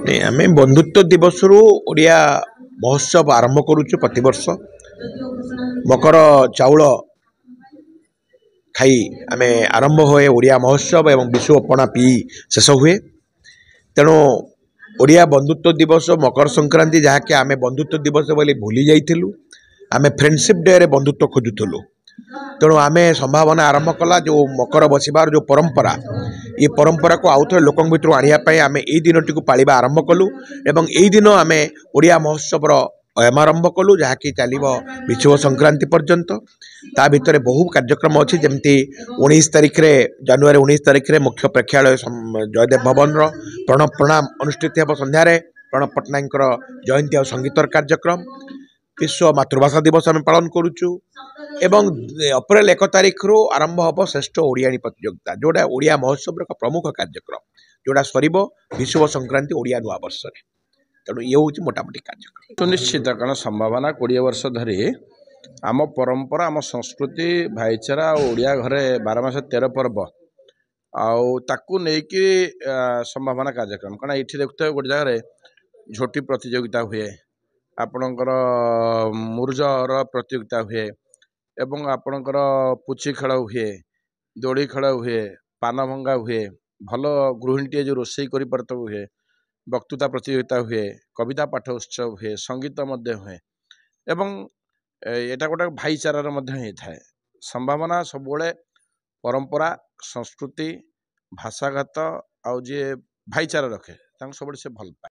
नहीं आम बंधुत्व दिवस रु ओडिया महोत्सव आरंभ करुचु प्रतिवर्ष मकर चाउल खाई आम आरंभ हुए ओडिया महोत्सव एवं विश्व अपना पी शेष हुए। तेणु ओडिया बंधुत्व दिवस मकर संक्रांति जहाँकि आम बंधुत्व दिवस बोली भूली जाइलु आम फ्रेंडशिप डे रे बंधुत्व खोजुलु। तेणु आम संभावना आरंभ कला जो मकर बसबार जो परंपरा ये परंपरा को आउ थे लोक भर आने आम यही दिन टी पालिबा आरंभ कलु एवं यही दिन आम ओडिया महोत्सव अयमारंभ कलु जहाँकि चलो विश्व संक्रांति पर्यंत ता भितर बहु कार्यक्रम अच्छी जमती 19 तारिख रे जनवरी 19 तारिख रे मुख्य प्रेक्षालय जयदेव भवन प्रणव प्रणाम अनुष्ठित हो संध्यारे प्रणव पट्टनायक जयंती और संगीतर कार्यक्रम विश्व मातृभाषा दिवस आम पालन करुचु एवं अप्रैल 1 तारिख रु आरंभ हम श्रेष्ठ ओडियाणी प्रतियोगिता जोड़ा ओडिया महोत्सव एक प्रमुख कार्यक्रम जोड़ा सर विश्व संक्रांति ओडिया नुआ वर्ष तेणु ये हूँ मोटामोटी कार्यक्रम सुनिश्चित कारण संभावना 20 वर्ष धरी आम परंपरा आम संस्कृति भाईचारा ओडिया घरे 12 मास 13 पर्व आकू नहीं संभावना कार्यक्रम कारण ये देखते गोटे जगह झोटी प्रतियोगिता हुए आपणकर मुर्जर प्रतियोगिता हुए एवं आपणकर पुची खेल हुए दोड़ी खेल हुए पान भंगा हुए भल गृहिणी जो रोषे कर हुए वक्तृता प्रतियोगिता हुए कविता पाठ उत्सव हुए संगीत हुए एवं एटा गोटे भाईचारार थाए संभावना सब परंपरा संस्कृति भाषागत आउ जे भाईचारा रखे सब से भल पाए।